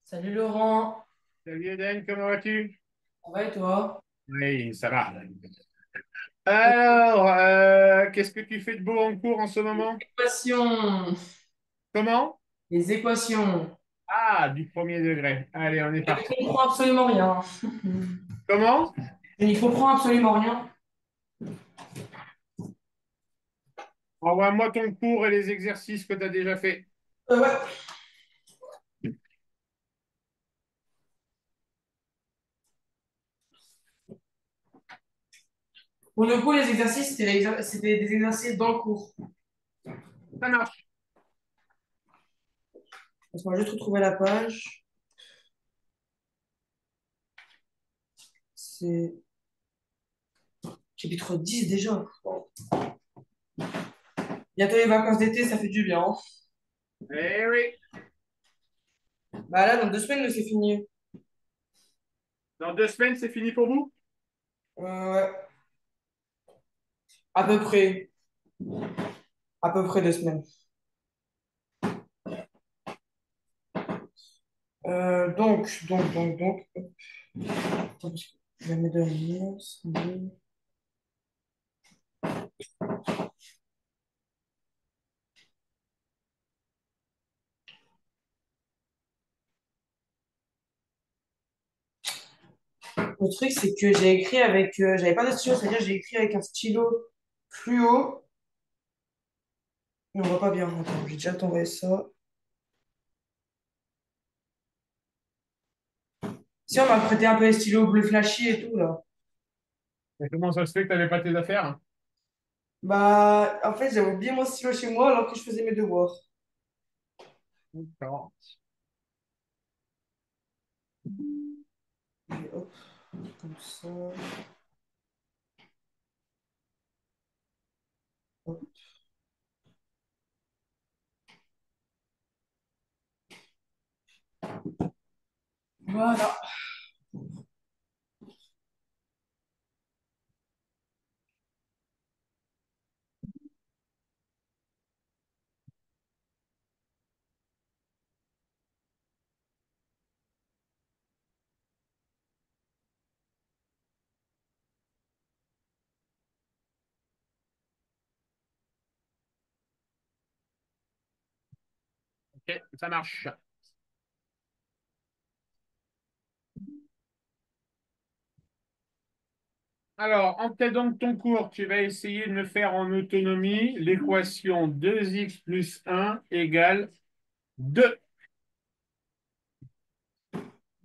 Salut Laurent, Salut Eden, comment vas-tu? ça va et toi? Oui, ça va. Alors, qu'est-ce que tu fais de beau en cours en ce moment? Équations, Comment? les équations. Ah, du premier degré. Allez, on est Je parti. n'y comprends absolument rien. Comment? Je n'y comprends absolument rien. Envoie-moi ton cours et les exercices que tu as déjà fait. Ouais. Pour le coup, les exercices, c'était des exercices dans le cours. Ça marche. Laisse-moi juste retrouver la page. C'est chapitre 10 déjà. Bientôt les vacances d'été, ça fait du bien, hein. Eh oui, Bah là, dans 2 semaines, c'est fini. dans 2 semaines, c'est fini pour vous? Ouais, à peu près. À peu près 2 semaines. Donc. Attends, parce que je vais mettre de la lumière, c'est mieux. Le truc, c'est que j'ai écrit avec. J'avais pas de stylo, c'est-à-dire j'ai écrit avec un stylo fluo. Mais on voit pas bien. Attends, je vais déjà t'envoyer ça. Si, on m'a prêté un peu les stylos bleu flashy et tout, là. Et comment ça se fait que tu n'avais pas tes affaires? Bah, en fait, j'avais oublié mon stylo chez moi alors que je faisais mes devoirs. D'accord. Et hop, comme ça. Hop. Voilà. Ok, ça marche. Alors, en t'aidant de ton cours, tu vas essayer de me faire en autonomie l'équation 2x plus 1 égale 2.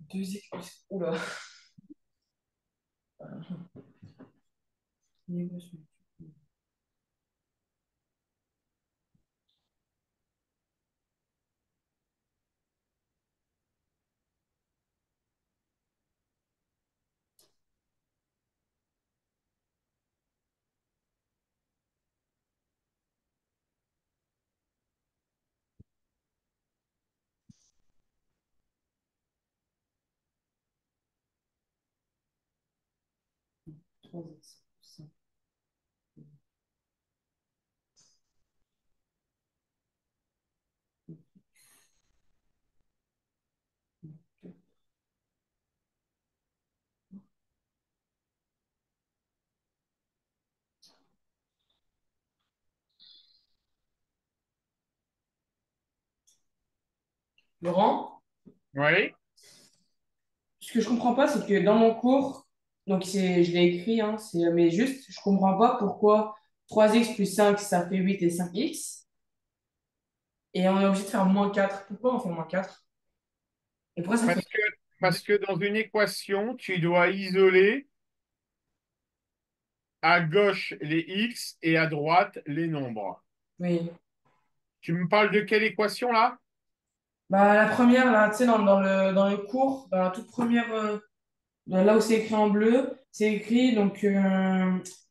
2x plus. Oula. Laurent, Oui. ce que je comprends pas, c'est que dans mon cours, donc je l'ai écrit, hein, mais juste, je comprends pas pourquoi 3x plus 5 ça fait 8 et 5x. Et on est obligé de faire -4. Pourquoi on fait -4? Et pourquoi ça fait Parce que, deux? parce que dans une équation, tu dois isoler à gauche les x et à droite les nombres. Oui. Tu me parles de quelle équation là? Bah, la première, là, tu sais, dans le cours, dans la toute première, là où c'est écrit en bleu, c'est écrit donc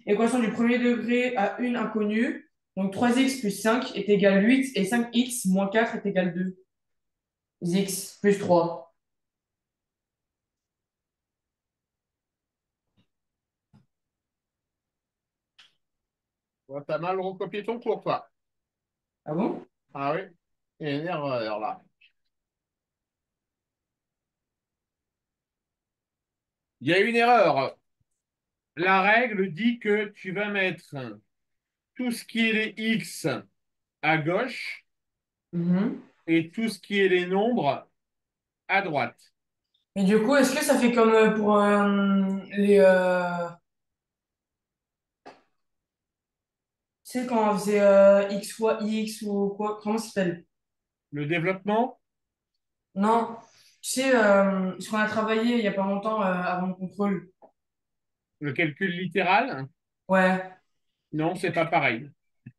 équation du premier degré à une inconnue. Donc 3x plus 5 est égal 8 et 5x moins 4 est égal 2. X plus 3. Bon, t'as mal recopié ton cours, toi. Ah bon? Ah oui? Et une erreur là. Il y a une erreur. La règle dit que tu vas mettre tout ce qui est les x à gauche Mhm. et tout ce qui est les nombres à droite. Et du coup, est-ce que ça fait comme pour tu sais, quand on faisait x fois x ou quoi, comment ça s'appelle? Le développement, Non, tu sais, ce qu'on a travaillé il y a pas longtemps avant le contrôle. le calcul littéral, Ouais, non, c'est pas pareil.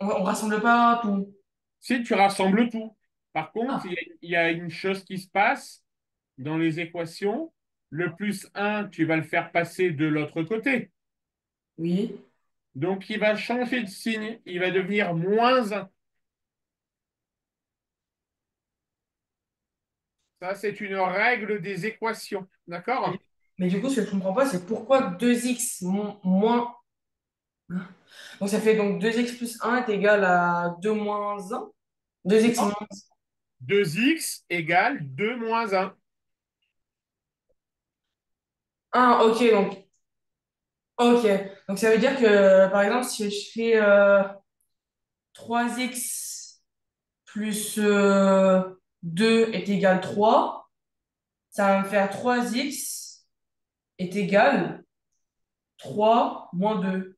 on rassemble pas tout. Si tu rassembles tout. Par contre, Ah, il y a une chose qui se passe dans les équations. Le plus un, tu vas le faire passer de l'autre côté. oui. Donc, il va changer de signe. Il va devenir moins un. Ça, c'est une règle des équations. Mais, D'accord? mais du coup, ce que je comprends pas, c'est pourquoi 2x moins. Donc ça fait donc 2x plus 1 est égal à 2 moins 1. 2x Non. moins 2x égale 2 moins un. 1. Ok. Donc ça veut dire que, par exemple, si je fais 3x plus 2 est égal 3, ça va me faire 3x est égal 3 moins 2.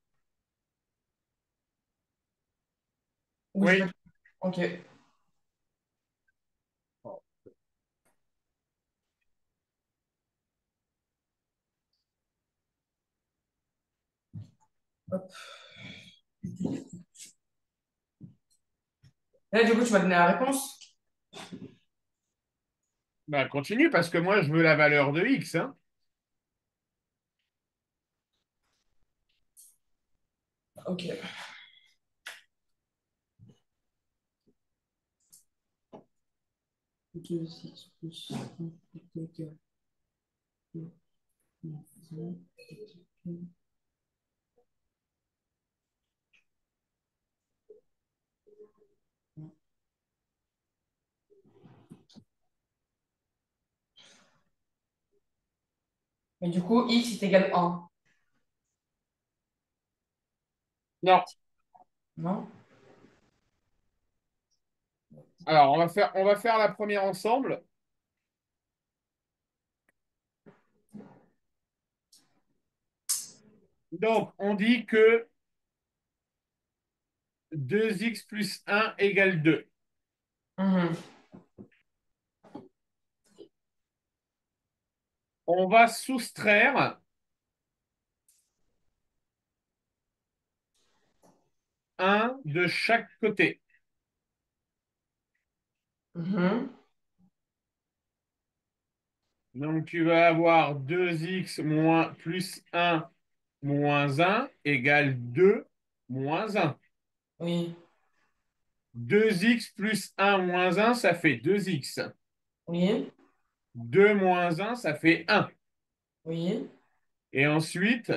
Oui, je Oui. peux. Ok. Hop. Là, du coup, tu m'as donné la réponse. Bah, continue parce que moi, je veux la valeur de x, hein. Ok. 2x plus 1 est égal à 2 moins 1 est égal. Et du coup, x est égal à 1. Non. Non? Alors, on va faire la première ensemble. Donc, on dit que 2x plus un égale 2. Mhm. On va soustraire un de chaque côté. Mhm. Donc, tu vas avoir 2x moins plus un moins un égale 2 moins un. Oui, 2x plus un moins un, ça fait 2x. oui, 2 moins un, ça fait un. oui. Et ensuite,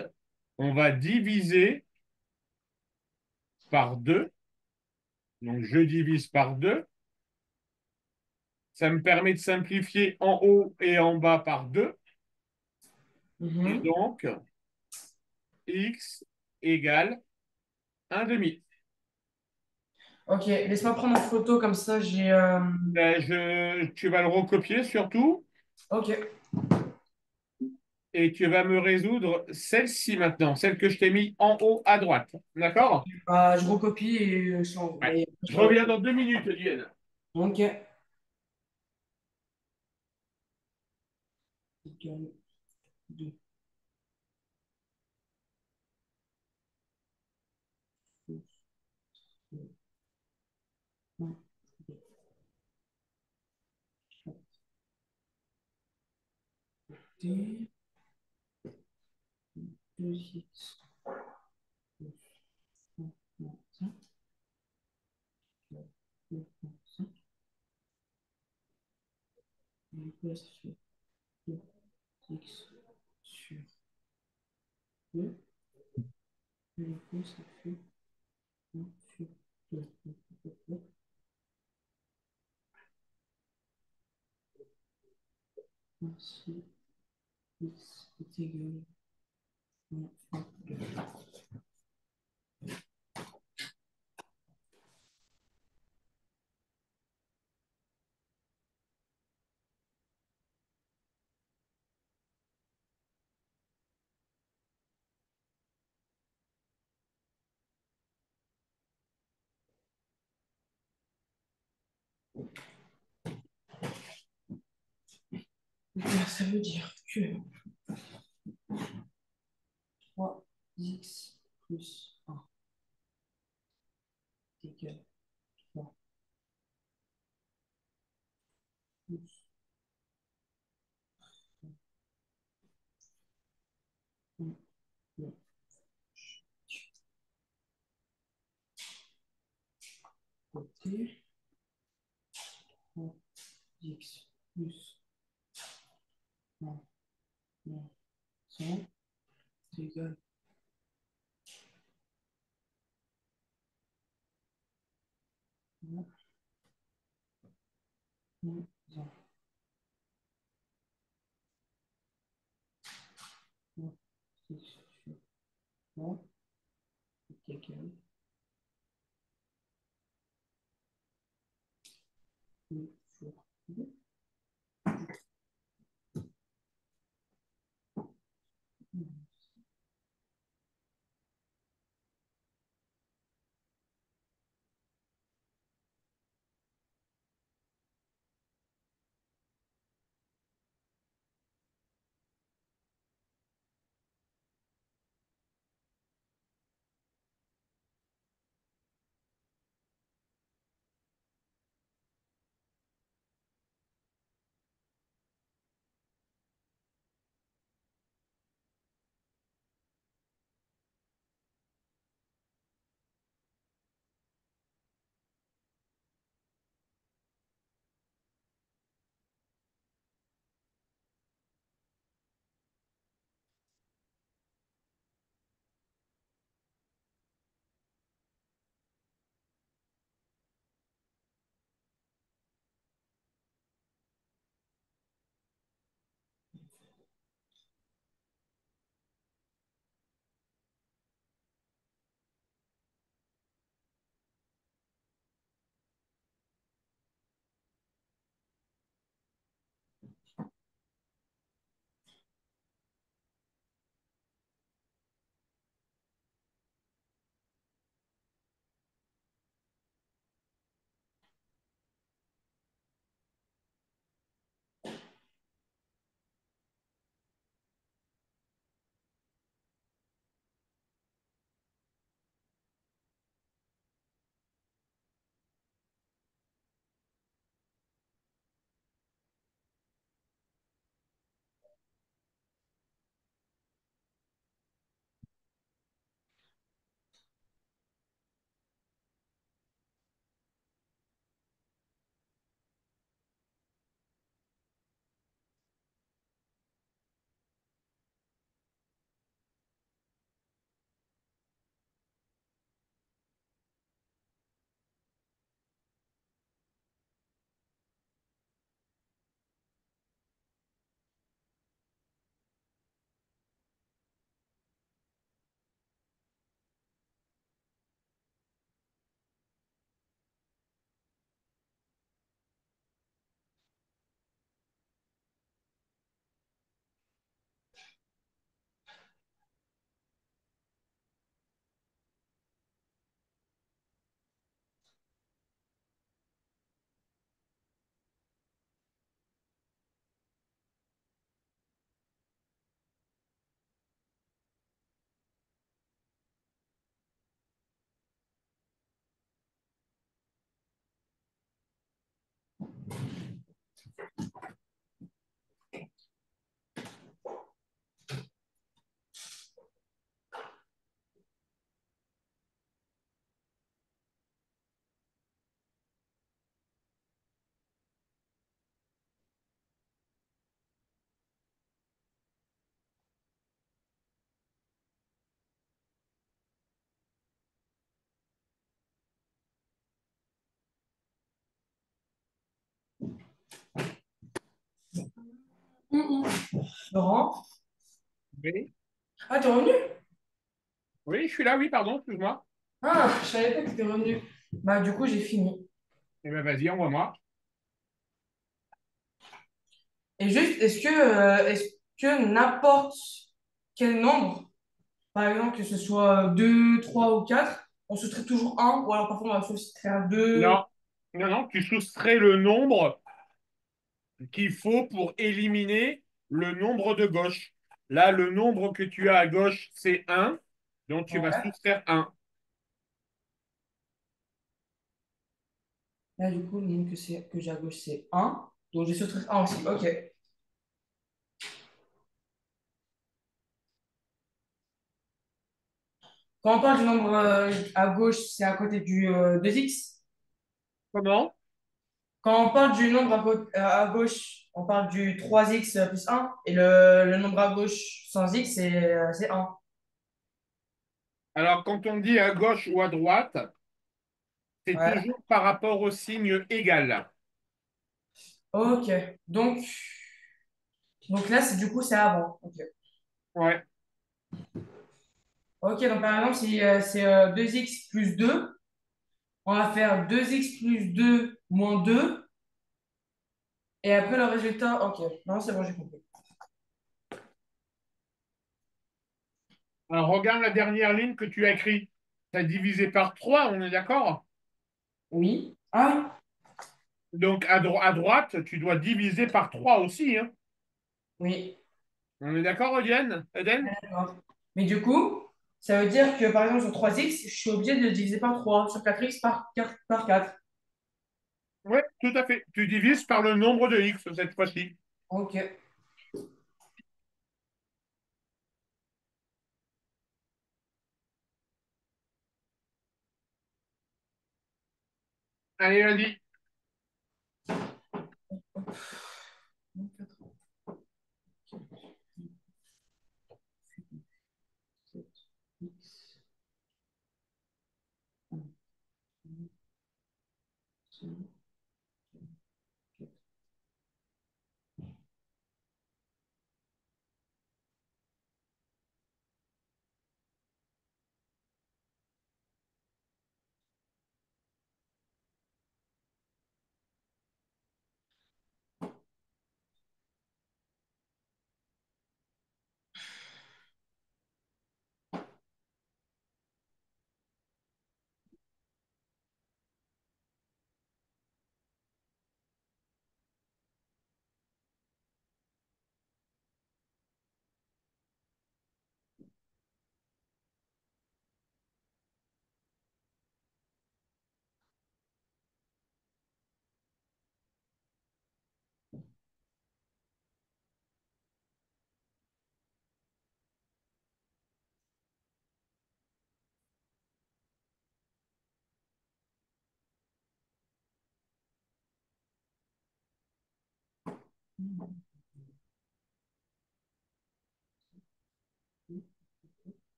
on va diviser par 2. Donc, je divise par 2. Ça me permet de simplifier en haut et en bas par 2. Et Mhm. donc, x égale un demi. Ok, laisse-moi prendre en photo comme ça, j'ai... Ben, tu vas le recopier surtout Ok, et tu vas me résoudre celle-ci maintenant, celle que je t'ai mis en haut à droite. D'accord? bah, je recopie et je change. Ouais. Mais, Je reviens dans 2 minutes, Diane. ok. Égal 2 plus 1, 2x plus 1 moins 5, 2 moins 5, et du coup, là, ça fait 2x sur 2, et du coup, ça fait 1 sur 2. Ainsi, x est égal. Ça veut dire que 3x plus 1 égale 3 plus 1 plus côté 3x plus 1 moins 100 égale 1 moins 1. 6 sur 3 est égal 2 sur 2. Laurent, Oui, Ah, t'es revenu? oui, je suis là, oui, pardon, excuse-moi. Ah, je savais pas que t'étais revenu. Bah, du coup, j'ai fini. Eh ben, vas-y, envoie-moi. Et juste, est-ce que n'importe quel nombre, par exemple, que ce soit 2 3 ou 4 on soustrait toujours un ou alors parfois on va soustraire deux. Non, non, non, tu soustrais le nombre qu'il faut pour éliminer le nombre de gauche. Là, le nombre que tu as à gauche, c'est un, donc tu vas Ouais. soustraire un. Là, du coup, le nombre que j'ai à gauche, c'est un. Donc, j'ai soustrait un aussi. Ok. Quand on parle du nombre à gauche, c'est à côté du 2x. Comment? Quand on parle du nombre à gauche, on parle du 3x plus un. Et le nombre à gauche sans x, c'est un. Alors, quand on dit à gauche ou à droite, c'est Ouais. toujours par rapport au signe égal. Ok. Donc, donc là, du coup, c'est avant. Ok. Ouais. Ok, donc par exemple, si c'est 2x plus 2, on va faire 2x plus 2 moins 2. Et après, le résultat, ok. Non, c'est bon, j'ai compris. Alors, regarde la dernière ligne que tu as écrite. Tu as divisé par 3, on est d'accord? Oui. Ah Donc, à droite, tu dois diviser par 3 aussi, hein. oui. On est d'accord, Eden? Oui, Eden? d'accord. Mais du coup, ça veut dire que par exemple, sur 3x, je suis obligé de le diviser par 3. Sur 4x, par 4. Oui, tout à fait. Tu divises par le nombre de x cette fois-ci. Ok. Allez, vas-y.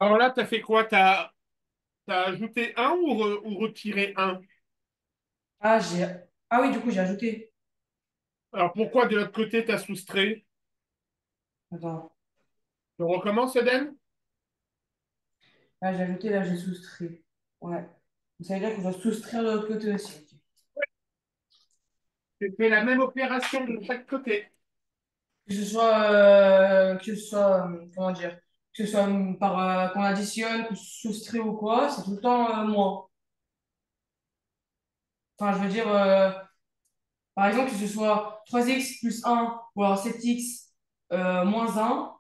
Alors là, tu as fait quoi? T'as ajouté un ou retiré un? Ah, ah oui, du coup, j'ai ajouté. Alors pourquoi de l'autre côté, tu as soustrait? Attends. Je recommence, Eden? Là, j'ai ajouté, là, j'ai soustrait. Ouais. Ça veut dire que je dois soustraire de l'autre côté aussi. Ok. Tu fais la même opération de chaque côté. Comment dire, que ce soit qu'on additionne, qu'on soustrait ou quoi, c'est tout le temps moins. Enfin, je veux dire, par exemple, que ce soit 3x plus un ou alors 7x moins un,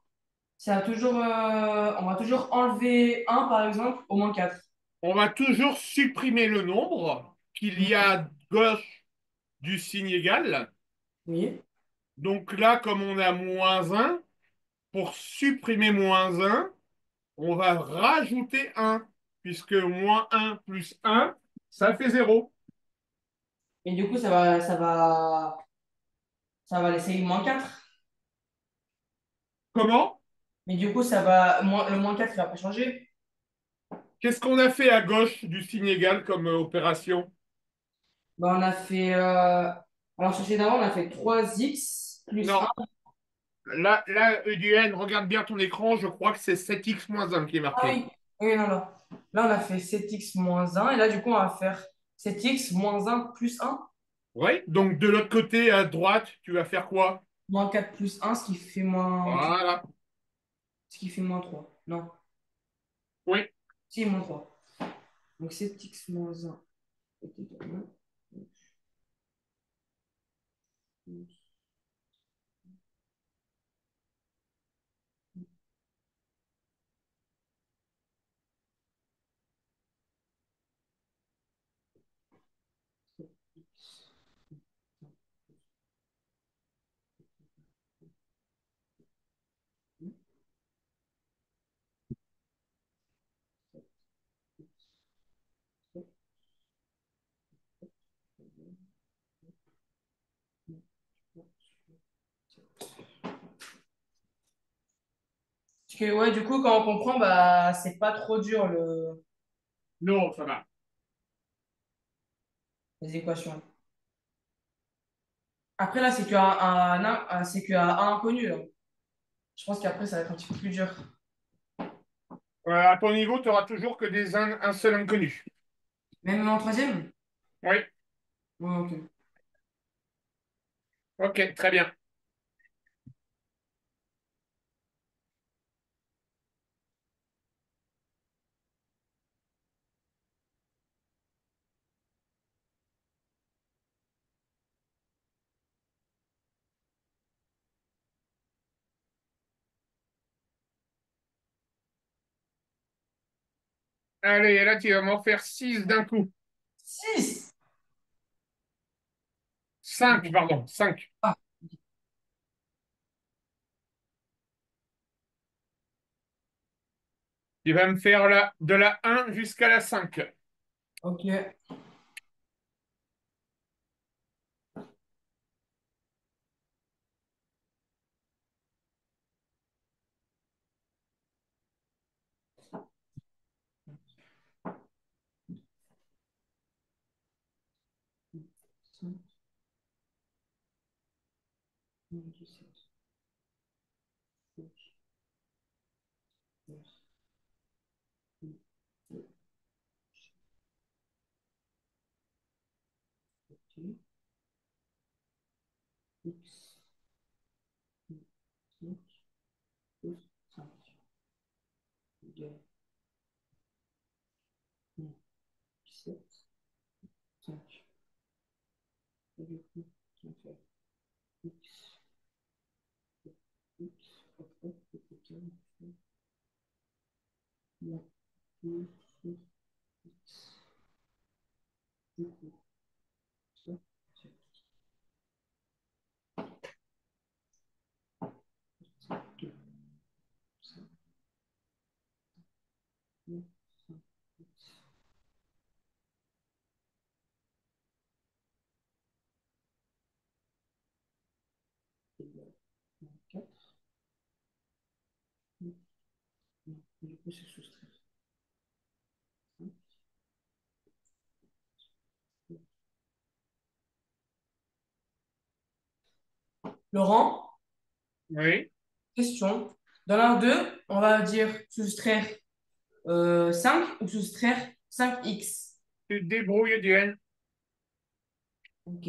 on va toujours enlever un par exemple, au moins 4. On va toujours supprimer le nombre qu'il y a à gauche du signe égal. Oui. Donc là, comme on a -1, pour supprimer -1, on va rajouter 1, puisque -1 plus 1, ça fait 0. Et du coup, ça va laisser -4. Comment? Mais du coup, le -4, il va pas changer. Qu'est-ce qu'on a fait à gauche du signe égal comme opération? Bah, on a fait. Alors, sur celui d'avant, on a fait 3x plus Non, 1. là, EDN, regarde bien ton écran, je crois que c'est 7x-1 qui est Ah marqué. oui, oui, non, non. Là, on a fait 7x moins 1. Et là, du coup, on va faire 7x moins 1 plus 1. Oui, donc de l'autre côté, à droite, tu vas faire quoi? Moins 4 plus 1, ce qui fait Voilà. -3. Non, Oui. si, -3. Donc 7x moins 1 est égal à... Parce que, ouais, du coup, quand on comprend, bah, c'est pas trop dur, Non, ça va. les équations. Après, là, c'est que à un inconnu, là. Je pense qu'après, ça va être un petit peu plus dur. À ton niveau, tu auras toujours que un seul inconnu. Même en troisième? Oui. Ouais, ok. Ok, très bien. Allez, là, tu vas m'en faire 6 d'un coup. 6! 5, pardon, 5. Ah, Tu vas me faire de la 1 jusqu'à la 5. ok. X, plus 5 égale 7, 5. Et du coup, on fait X, X, hop, hop, hop, hop, moins plus X, du coup, ça, c'est 2, 5, moins 5, X, égale 4. Du coup, c'est soustraire. Laurent, Oui. question. Dans l'un 2, on va dire soustraire 5 ou soustraire 5x. Tu te débrouilles, Diane. Ok.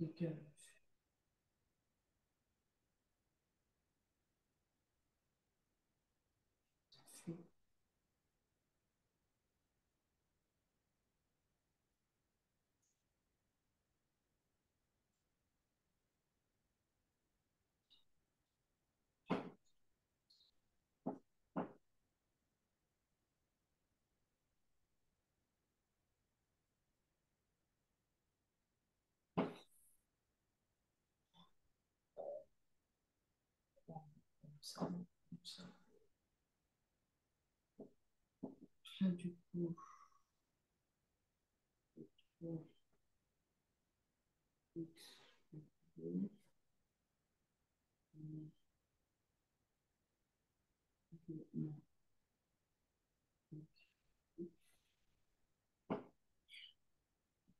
Nickel. Comme ça, comme ça. Là, du coup, on X, deux, non,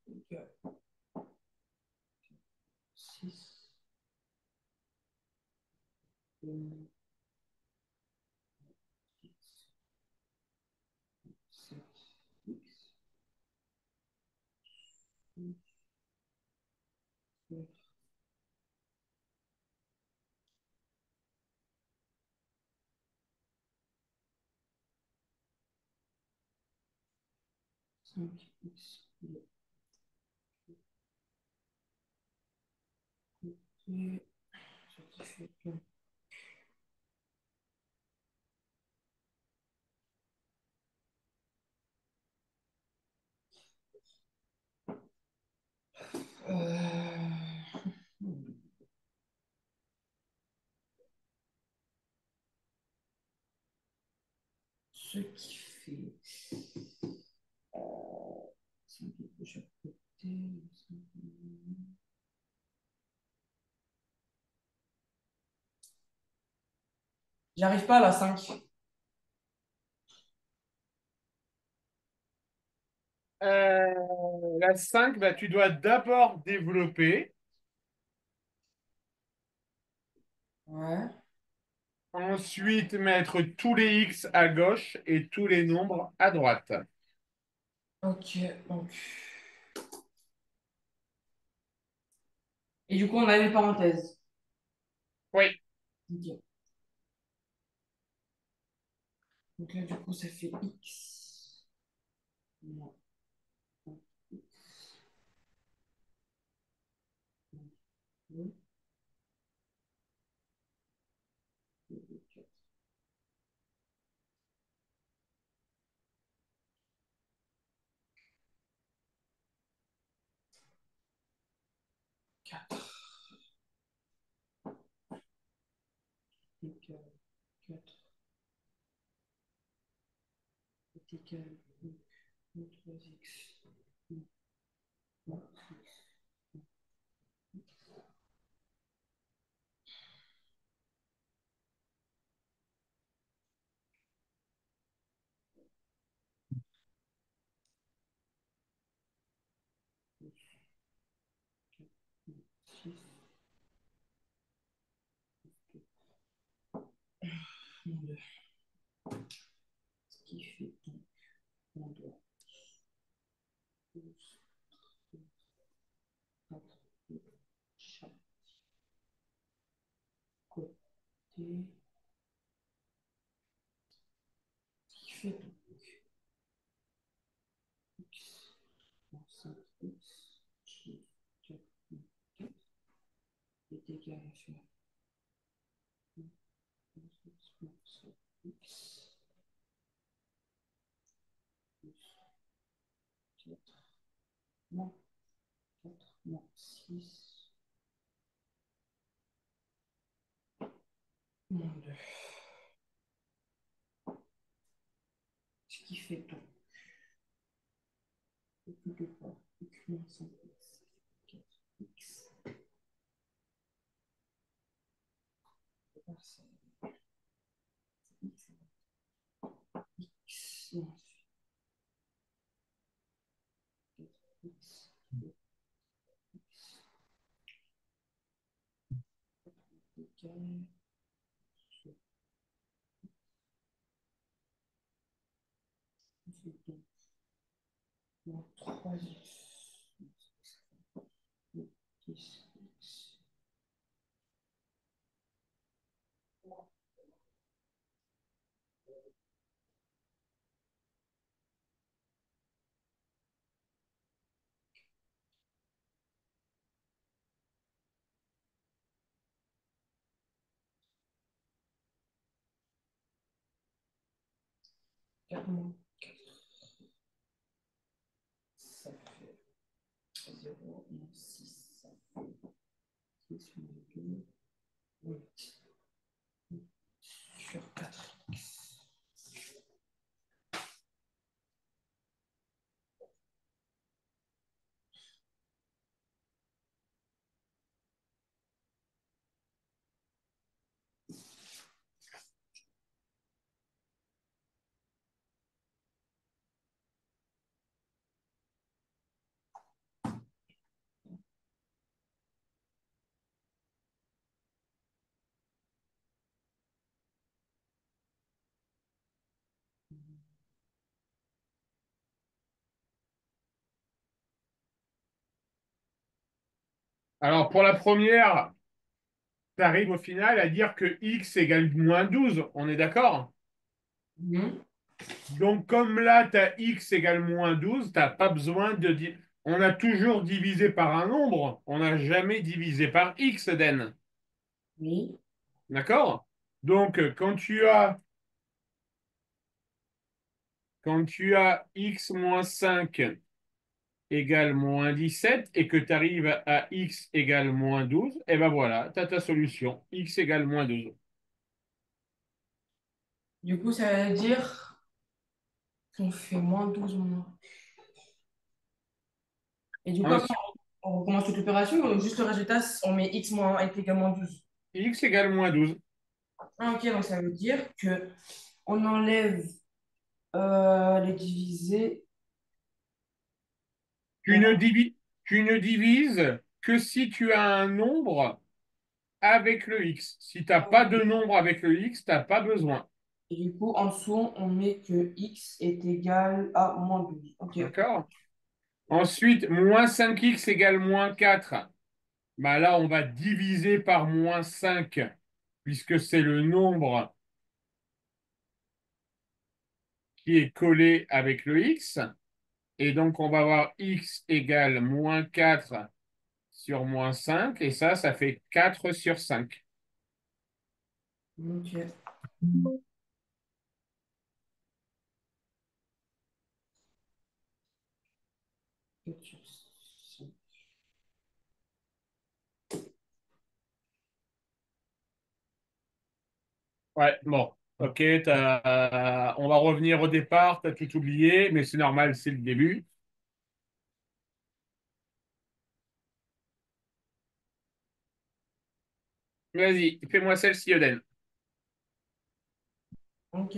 égale 6, 7, X, 5X, et certificat. Ce qui fait 5 de chaque côté. J'arrive pas à la 5. Euh, la 5, bah, tu dois d'abord développer, Ouais. ensuite mettre tous les x à gauche et tous les nombres à droite. Ok, donc. Et du coup, on a les parenthèses. Oui. Ok. Donc là, du coup, ça fait X. Non. X. Deux, quatre, quatre, égal, 4, est égal, donc, 3x. Non, X. Six. Ce qui fait donc, on doit 12, 4 de chaque côté. X, 4, est égal à faire X, plus 4, moins 4, moins 6, moins 2. Ce qui fait donc quelque part X moins 5X, 4X, X, X, égal, moins 3X, 10X, quatre moins 4, ça fait 0, moins 6, ça fait 6 moins 2, 8 sur 4X. Alors, pour la première, tu arrives au final à dire que x égale moins 12. On est d'accord? Mhm. Donc, comme là, tu as x égale moins 12, tu n'as pas besoin de dire. On a toujours divisé par un nombre, on n'a jamais divisé par x, Den. Oui. D'accord? Donc, quand tu as x moins 5 égale moins 17 et que tu arrives à x égale moins 12, et ben voilà, tu as ta solution. X égale moins 12. Du coup, ça veut dire qu'on fait moins 12 moins. Et du coup, après, Ensuite, on recommence toute l'opération ou juste le résultat, on met x moins 1 est égal à moins 12. x égale moins 12. Ah, ok, donc ça veut dire que on enlève les divisés. Tu ne divi- tu ne divises que si tu as un nombre avec le x. Si tu n'as pas de nombre avec le x, tu n'as pas besoin. Et du coup, en dessous, on met que x est égal à moins 12. Ok. D'accord? Ensuite, moins 5x égale moins 4. Bah là, on va diviser par moins 5 puisque c'est le nombre qui est collé avec le x. Et donc, on va avoir x égale moins 4 sur moins 5. Et ça fait 4 sur 5. Ok. Ouais, bon. Ok, on va revenir au départ. Tu as tout oublié, mais c'est normal, c'est le début. Vas-y, fais-moi celle-ci, Oden. Ok.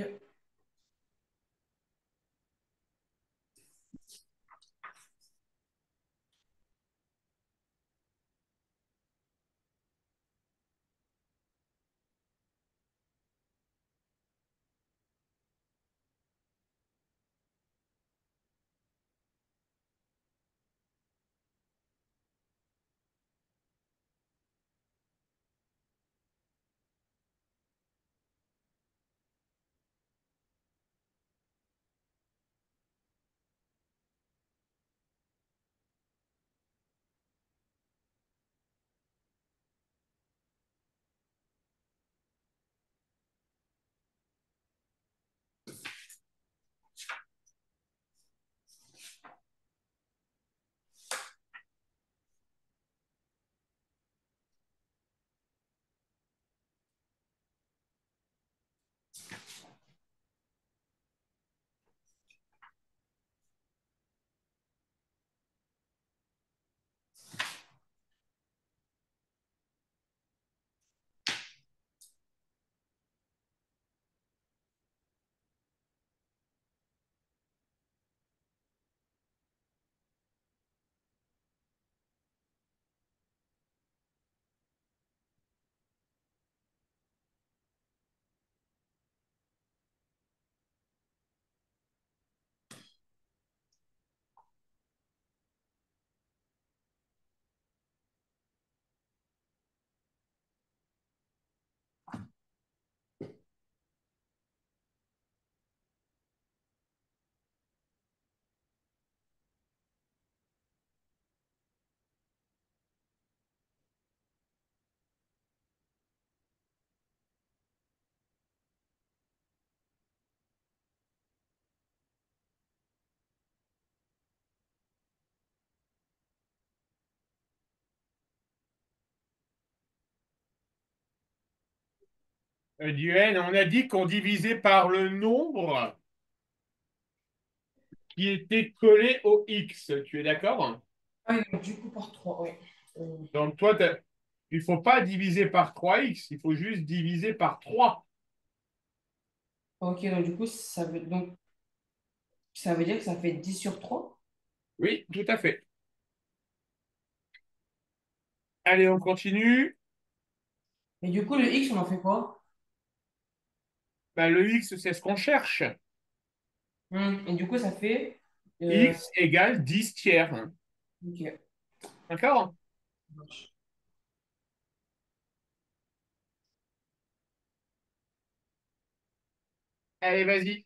Du n, on a dit qu'on divisait par le nombre qui était collé au x. Tu es d'accord? Ah oui, donc du coup par 3, oui. Euh, Donc, toi, il ne faut pas diviser par 3x, il faut juste diviser par 3. ok, donc du coup, ça veut dire que ça fait 10/3. Oui, tout à fait. Allez, on continue. Et du coup, le X, on en fait quoi? Ben, le x, c'est ce qu'on cherche. Et du coup, ça fait. euh, X égale 10 tiers. ok. D'accord? Allez, vas-y.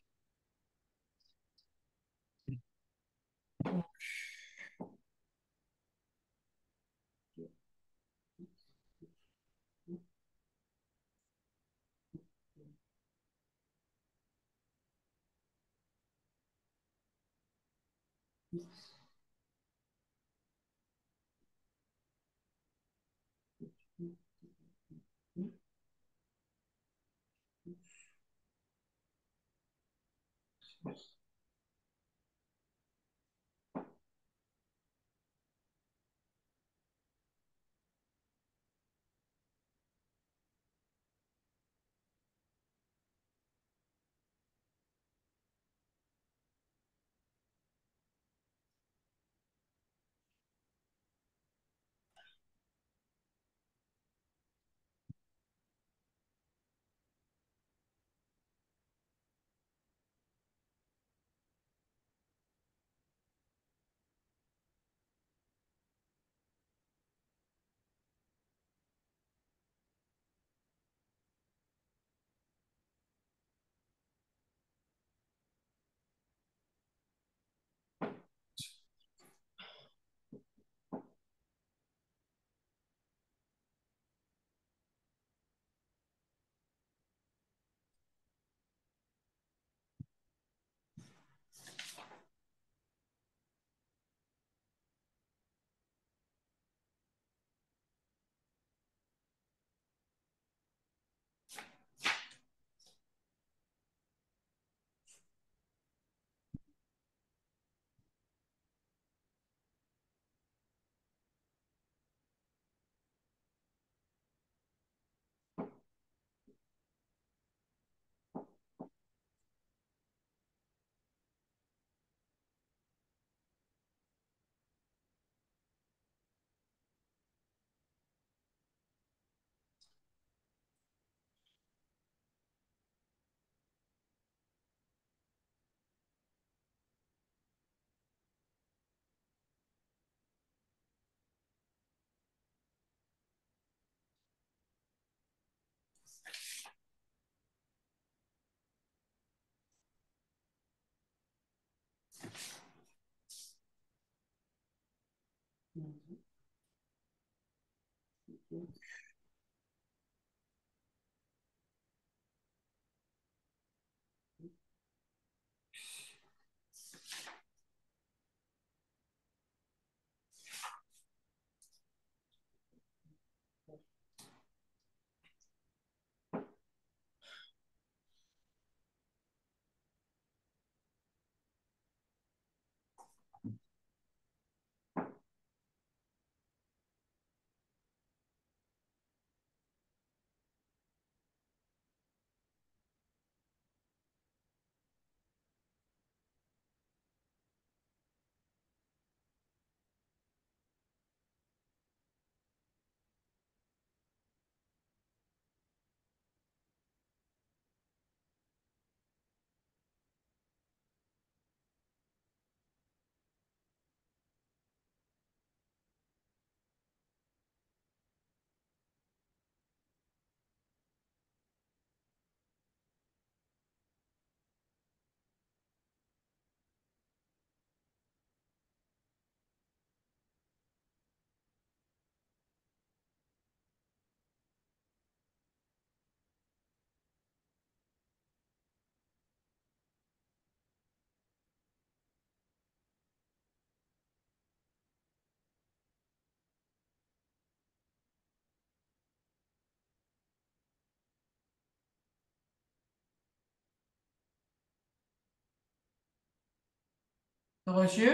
T'as reçu?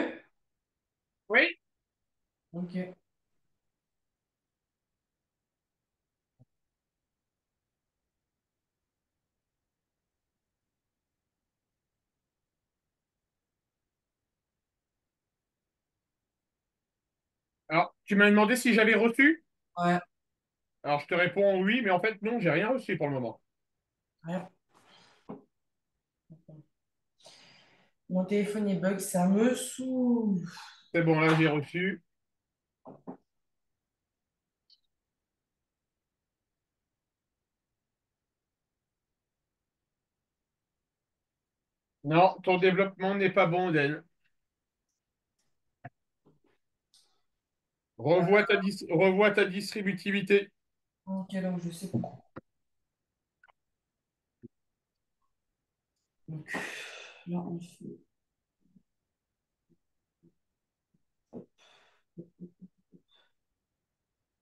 Oui. Ok. Alors, tu m'as demandé si j'avais reçu? Ouais, Alors, je te réponds oui, mais en fait, non, j'ai rien reçu pour le moment. rien. Mon téléphone il bug, ça me saoule. C'est bon, là, j'ai reçu. Non, ton développement n'est pas bon, Den. Revois ta distributivité. Ok, donc je sais pas. Donc là, on fait.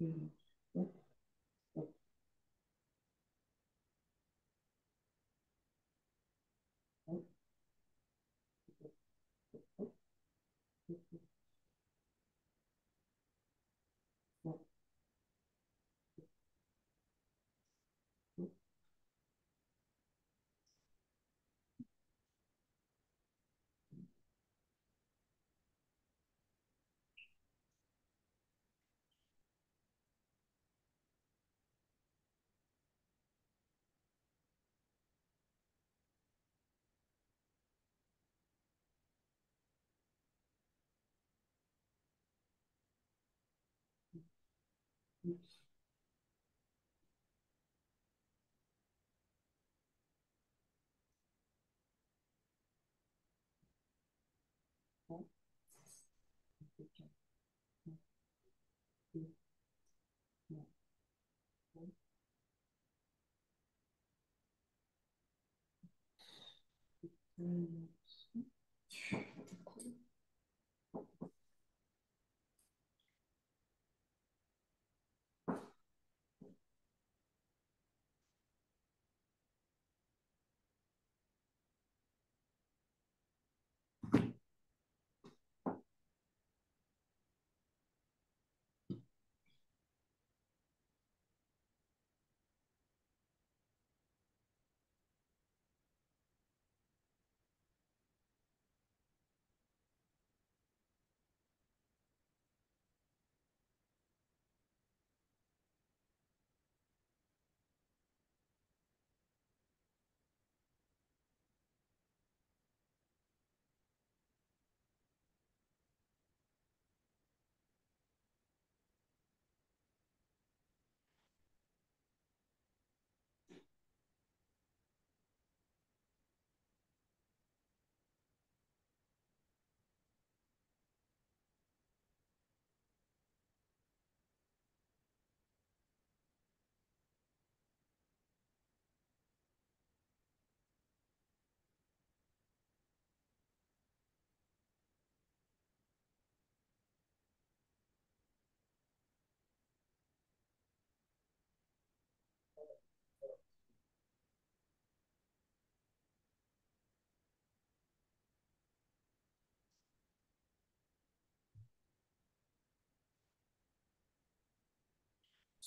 Hop, hop, hop, hop, hop, hop, hop.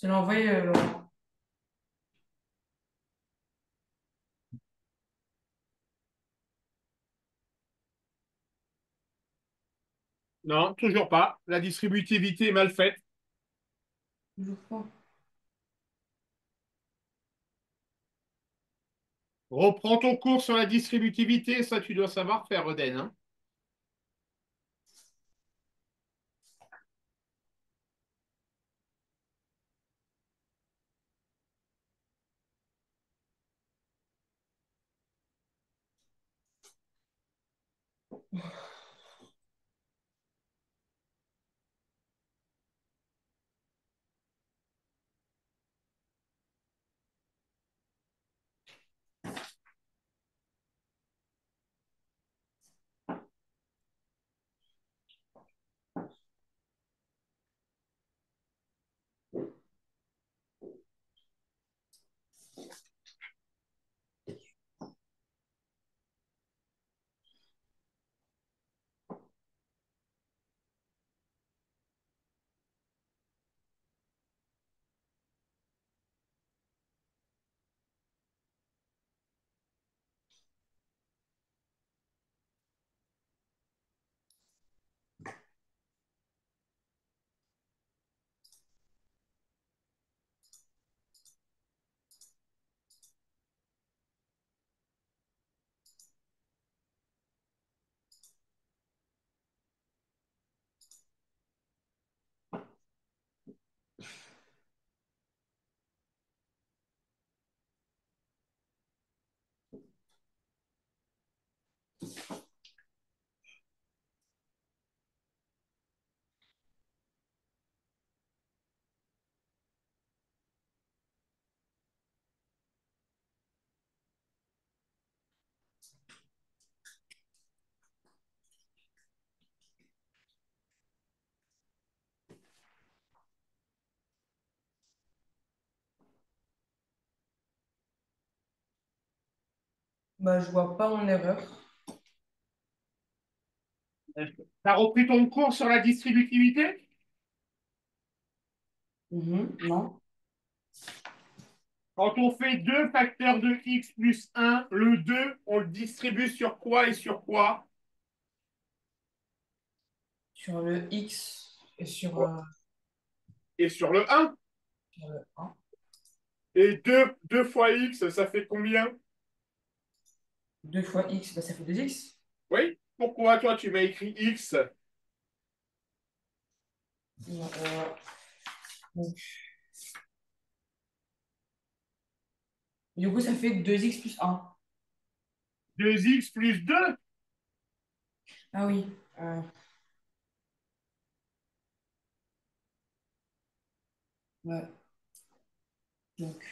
Je l'ai envoyé, Laurent. Non, toujours pas. La distributivité est mal faite. Toujours pas. Reprends ton cours sur la distributivité, ça, tu dois savoir faire, Oden, hein. Bah, je vois pas mon erreur. T'as repris ton cours sur la distributivité? Mhm, non. Quand on fait 2 facteurs de x plus un, le 2, on le distribue sur quoi et sur quoi? Sur le X et sur, Et sur le un. sur le 1. Et 2 fois x, ça fait combien? 2 fois X, bah, ça fait 2X. Oui? Pourquoi toi tu m'as écrit x? Donc, du coup, ça fait 2X plus 1. 2x plus 2? Ah oui. Ouais. Donc,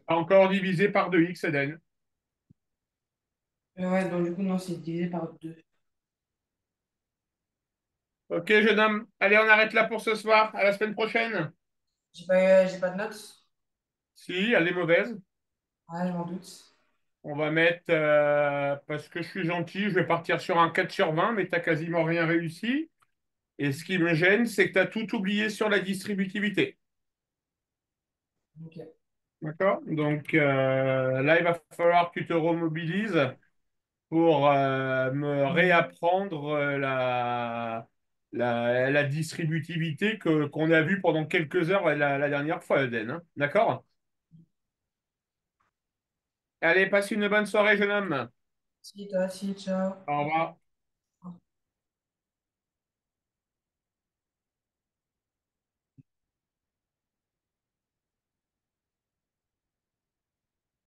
Encore divisé par 2x, Eden. ouais, donc du coup, non, c'est divisé par 2. Ok, jeune homme. Allez, on arrête là pour ce soir. À la semaine prochaine. J'ai pas de notes. Si, elle est mauvaise. Ouais, je m'en doute. On va mettre, parce que je suis gentil, je vais partir sur un 4 sur 20, mais tu n'as quasiment rien réussi. Et ce qui me gêne, c'est que tu as tout oublié sur la distributivité. Ok. D'accord? Donc là, il va falloir que tu te remobilises pour me réapprendre la distributivité qu'on a vue pendant quelques heures la dernière fois, Eden. Hein. D'accord? Allez, passe une bonne soirée, jeune homme. Si, toi aussi, ciao. Au revoir.